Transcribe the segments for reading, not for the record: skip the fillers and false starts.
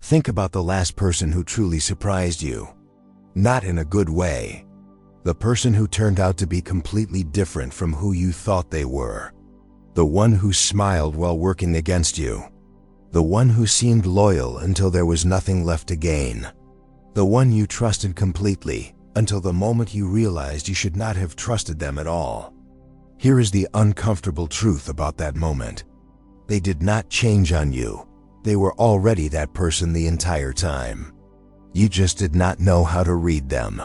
Think about the last person who truly surprised you. Not in a good way. The person who turned out to be completely different from who you thought they were. The one who smiled while working against you. The one who seemed loyal until there was nothing left to gain. The one you trusted completely until the moment you realized you should not have trusted them at all. Here is the uncomfortable truth about that moment. They did not change on you. They were already that person the entire time. You just did not know how to read them.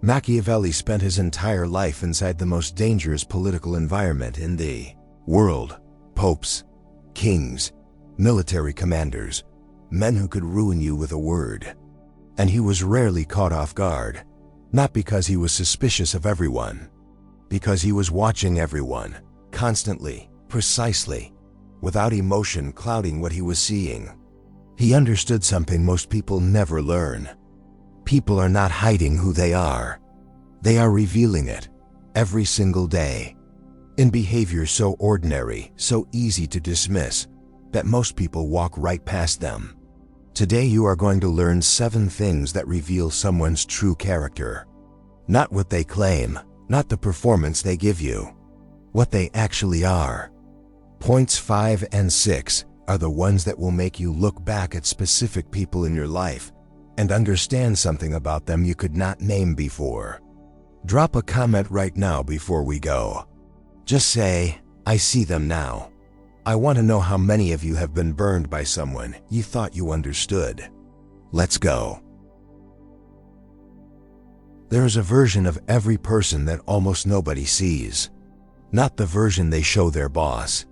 Machiavelli spent his entire life inside the most dangerous political environment in the world. Popes, kings, military commanders, men who could ruin you with a word. And he was rarely caught off guard, not because he was suspicious of everyone, because he was watching everyone, constantly, precisely, without emotion clouding what he was seeing. He understood something most people never learn. People are not hiding who they are. They are revealing it, every single day, in behavior so ordinary, so easy to dismiss, that most people walk right past them. Today you are going to learn 7 things that reveal someone's true character. Not what they claim, not the performance they give you, what they actually are. Points 5 and 6 are the ones that will make you look back at specific people in your life and understand something about them you could not name before. Drop a comment right now before we go. Just say, "I see them now." I want to know how many of you have been burned by someone you thought you understood. Let's go. There is a version of every person that almost nobody sees. Not the version they show their boss.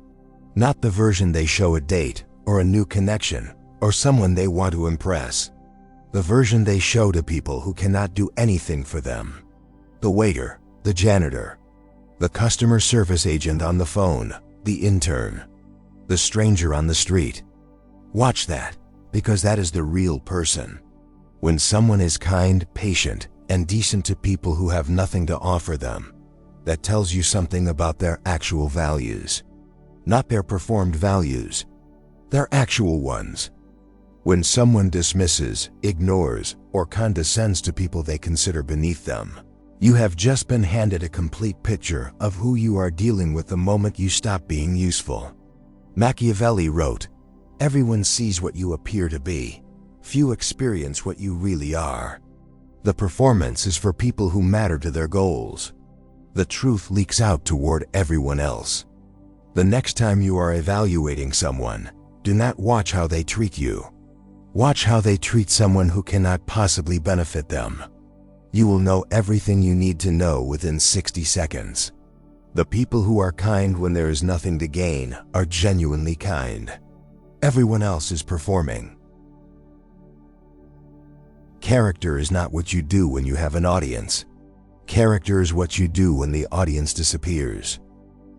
Not the version they show a date, or a new connection, or someone they want to impress. The version they show to people who cannot do anything for them. The waiter, the janitor, the customer service agent on the phone, the intern, the stranger on the street. Watch that, because that is the real person. When someone is kind, patient, and decent to people who have nothing to offer them, that tells you something about their actual values. Not their performed values, their actual ones. When someone dismisses, ignores, or condescends to people they consider beneath them, you have just been handed a complete picture of who you are dealing with the moment you stop being useful. Machiavelli wrote, "Everyone sees what you appear to be. Few experience what you really are." The performance is for people who matter to their goals. The truth leaks out toward everyone else. The next time you are evaluating someone, do not watch how they treat you. Watch how they treat someone who cannot possibly benefit them. You will know everything you need to know within 60 seconds. The people who are kind when there is nothing to gain are genuinely kind. Everyone else is performing. Character is not what you do when you have an audience. Character is what you do when the audience disappears.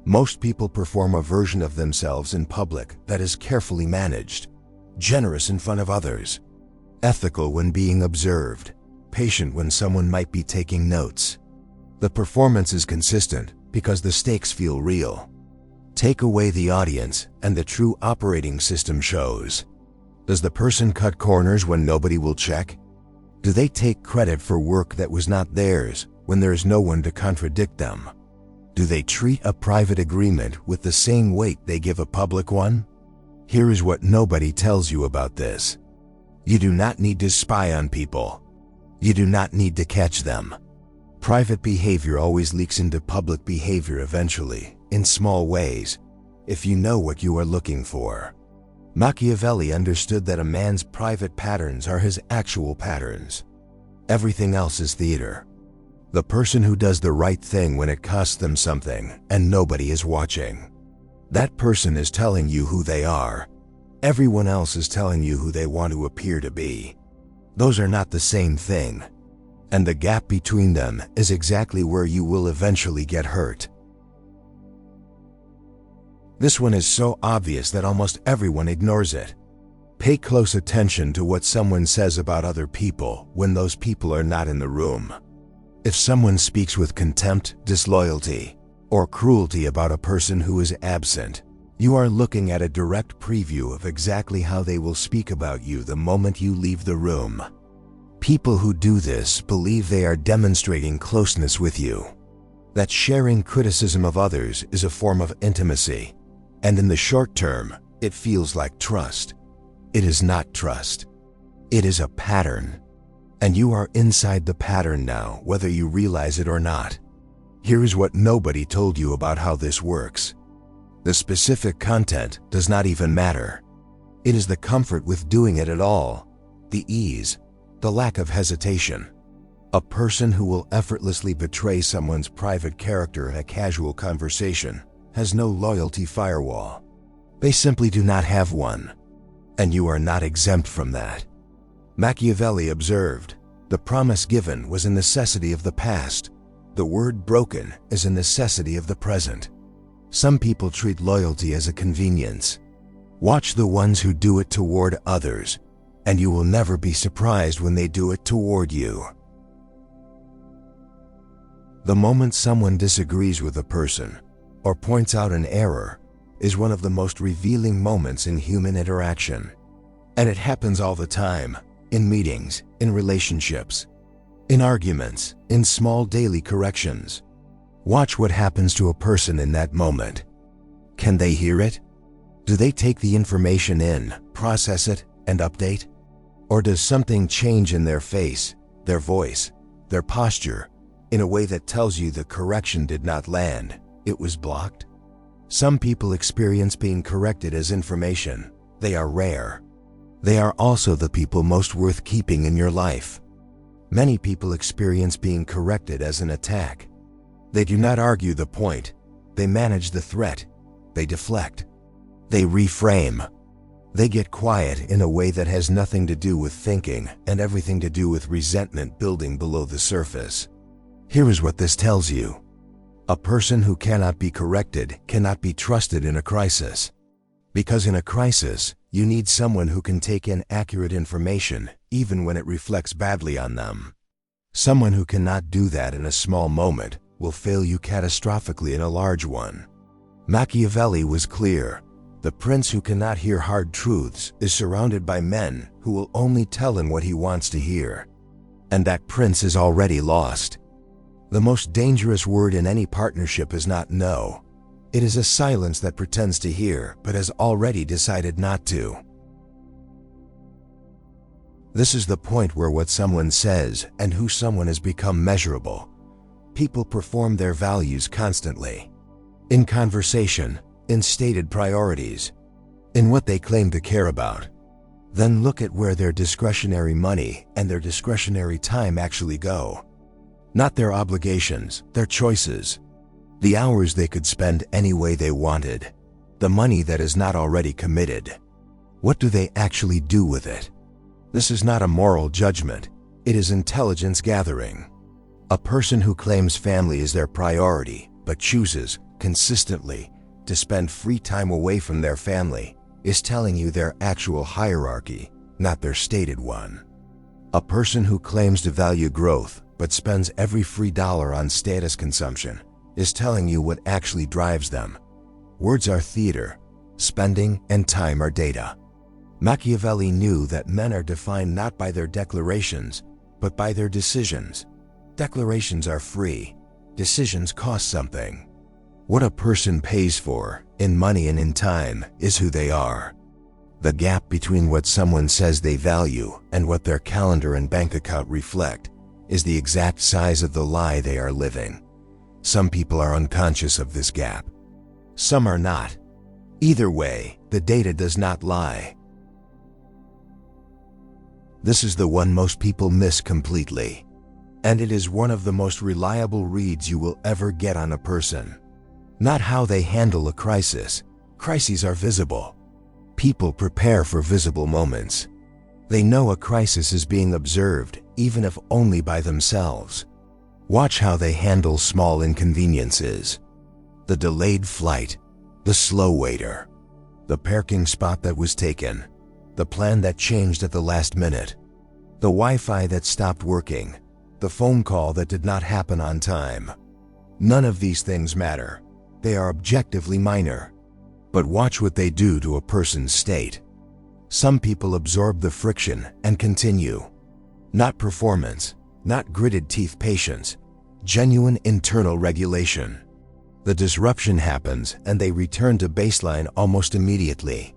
Most people perform a version of themselves in public that is carefully managed, generous in front of others, ethical when being observed, patient when someone might be taking notes. The performance is consistent because the stakes feel real. Take away the audience and the true operating system shows. Does the person cut corners when nobody will check? Do they take credit for work that was not theirs when there is no one to contradict them? Do they treat a private agreement with the same weight they give a public one? Here is what nobody tells you about this. You do not need to spy on people. You do not need to catch them. Private behavior always leaks into public behavior eventually, in small ways, if you know what you are looking for. Machiavelli understood that a man's private patterns are his actual patterns. Everything else is theater. The person who does the right thing when it costs them something and nobody is watching. That person is telling you who they are. Everyone else is telling you who they want to appear to be. Those are not the same thing. And the gap between them is exactly where you will eventually get hurt. This one is so obvious that almost everyone ignores it. Pay close attention to what someone says about other people when those people are not in the room. If someone speaks with contempt, disloyalty, or cruelty about a person who is absent, You are looking at a direct preview of exactly how they will speak about you the moment you leave the room. People who do this believe they are demonstrating closeness with you, that sharing criticism of others is a form of intimacy, and in the short term, it feels like trust. It is not trust. It is a pattern, and you are inside the pattern now, whether you realize it or not. Here is what nobody told you about how this works. The specific content does not even matter. It is the comfort with doing it at all, the ease, the lack of hesitation. A person who will effortlessly betray someone's private character in a casual conversation has no loyalty firewall. They simply do not have one, and you are not exempt from that. Machiavelli observed, "The promise given was a necessity of the past. The word broken is a necessity of the present." Some people treat loyalty as a convenience. Watch the ones who do it toward others, and you will never be surprised when they do it toward you. The moment someone disagrees with a person or points out an error is one of the most revealing moments in human interaction. And it happens all the time, in meetings, in relationships, in arguments, in small daily corrections. Watch what happens to a person in that moment. Can they hear it? Do they take the information in, process it, and update? Or does something change in their face, their voice, their posture, in a way that tells you the correction did not land, it was blocked? Some people experience being corrected as information. They are rare. They are also the people most worth keeping in your life. Many people experience being corrected as an attack. They do not argue the point. They manage the threat. They deflect. They reframe. They get quiet in a way that has nothing to do with thinking and everything to do with resentment building below the surface. Here is what this tells you. A person who cannot be corrected cannot be trusted in a crisis. Because in a crisis, you need someone who can take in accurate information, even when it reflects badly on them. Someone who cannot do that in a small moment will fail you catastrophically in a large one. Machiavelli was clear. The prince who cannot hear hard truths is surrounded by men who will only tell him what he wants to hear. And that prince is already lost. The most dangerous word in any partnership is not no. It is a silence that pretends to hear but has already decided not to. This is the point where what someone says and who someone has become measurable. People perform their values constantly. In conversation, in stated priorities, in what they claim to care about. Then look at where their discretionary money and their discretionary time actually go. Not their obligations, their choices. The hours they could spend any way they wanted. The money that is not already committed. What do they actually do with it? This is not a moral judgment. It is intelligence gathering. A person who claims family is their priority, but chooses, consistently, to spend free time away from their family, is telling you their actual hierarchy, not their stated one. A person who claims to value growth, but spends every free dollar on status consumption, is telling you what actually drives them. Words are theater. Spending and time are data. Machiavelli knew that men are defined not by their declarations, but by their decisions. Declarations are free. Decisions cost something. What a person pays for, in money and in time, is who they are. The gap between what someone says they value and what their calendar and bank account reflect is the exact size of the lie they are living. Some people are unconscious of this gap. Some are not. Either way, the data does not lie. This is the one most people miss completely. And it is one of the most reliable reads you will ever get on a person. Not how they handle a crisis. Crises are visible. People prepare for visible moments. They know a crisis is being observed, even if only by themselves. Watch how they handle small inconveniences. The delayed flight, the slow waiter, the parking spot that was taken, the plan that changed at the last minute, the Wi-Fi that stopped working, the phone call that did not happen on time. None of these things matter. They are objectively minor. But watch what they do to a person's state. Some people absorb the friction and continue. Not performance, not gritted teeth patience, genuine internal regulation. The disruption happens and they return to baseline almost immediately.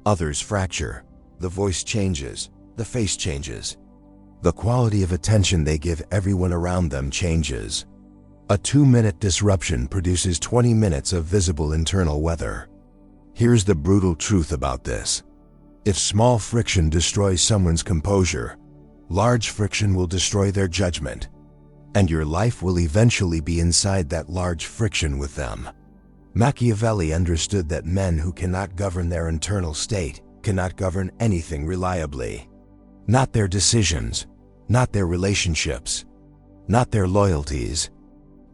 Others fracture. The voice changes. The face changes. The quality of attention they give everyone around them changes. A 2-minute disruption produces 20 minutes of visible internal weather. Here's the brutal truth about this. If small friction destroys someone's composure, large friction will destroy their judgment. And your life will eventually be inside that large friction with them. Machiavelli understood that men who cannot govern their internal state cannot govern anything reliably. Not their decisions, not their relationships, not their loyalties.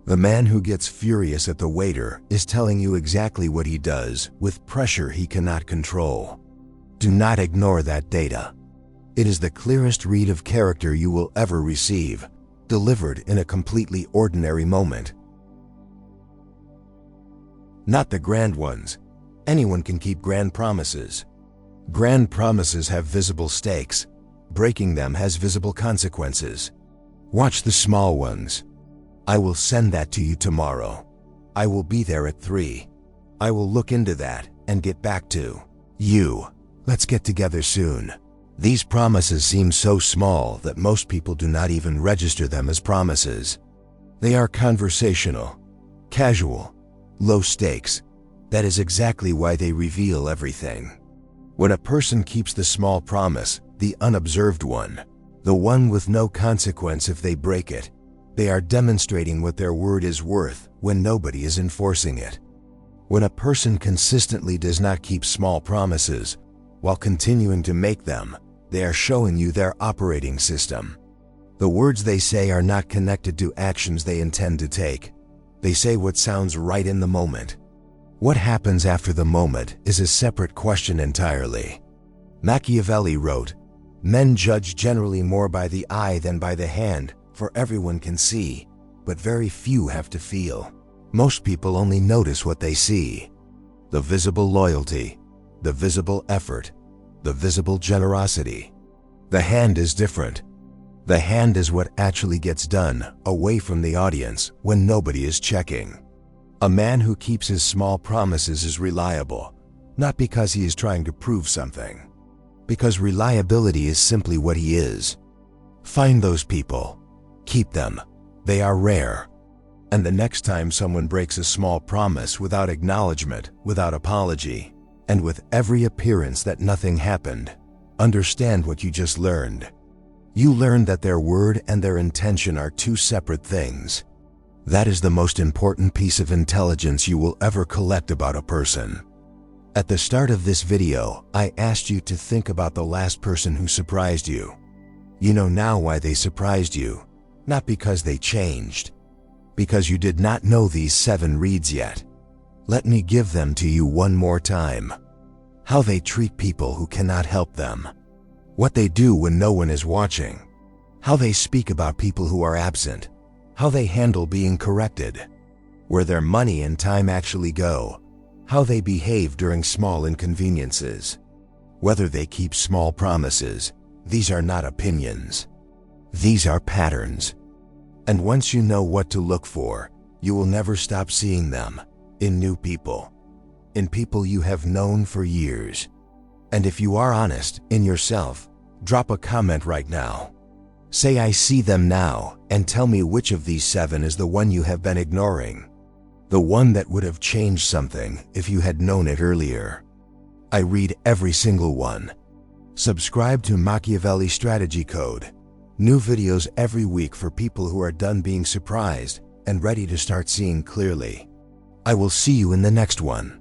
The man who gets furious at the waiter is telling you exactly what he does with pressure he cannot control. Do not ignore that data. It is the clearest read of character you will ever receive, delivered in a completely ordinary moment. Not the grand ones. Anyone can keep grand promises. Grand promises have visible stakes. Breaking them has visible consequences. Watch the small ones. I will send that to you tomorrow. I will be there at 3. I will look into that and get back to you. Let's get together soon. These promises seem so small that most people do not even register them as promises. They are conversational, casual, low stakes. That is exactly why they reveal everything. When a person keeps the small promise, the unobserved one, the one with no consequence if they break it, they are demonstrating what their word is worth when nobody is enforcing it. When a person consistently does not keep small promises while continuing to make them, they are showing you their operating system. The words they say are not connected to actions they intend to take. They say what sounds right in the moment. What happens after the moment is a separate question entirely. Machiavelli wrote, "Men judge generally more by the eye than by the hand, for everyone can see, but very few have to feel." Most people only notice what they see. The visible loyalty, the visible effort, the visible generosity. The hand is different. The hand is what actually gets done, away from the audience, when nobody is checking. A man who keeps his small promises is reliable, not because he is trying to prove something, because reliability is simply what he is. Find those people. Keep them. They are rare. And the next time someone breaks a small promise without acknowledgement, without apology, and with every appearance that nothing happened, understand what you just learned. You learned that their word and their intention are two separate things. That is the most important piece of intelligence you will ever collect about a person. At the start of this video, I asked you to think about the last person who surprised you. You know now why they surprised you, not because they changed, because you did not know these 7 reads yet. Let me give them to you one more time. How they treat people who cannot help them. What they do when no one is watching. How they speak about people who are absent. How they handle being corrected. Where their money and time actually go. How they behave during small inconveniences. Whether they keep small promises. These are not opinions. These are patterns. And once you know what to look for, you will never stop seeing them. In new people. In people you have known for years. And if you are honest in yourself, drop a comment right now. Say I see them now, and tell me which of these 7 is the one you have been ignoring. The one that would have changed something if you had known it earlier. I read every single one. Subscribe to Machiavelli Strategy Code. New videos every week for people who are done being surprised and ready to start seeing clearly. I will see you in the next one.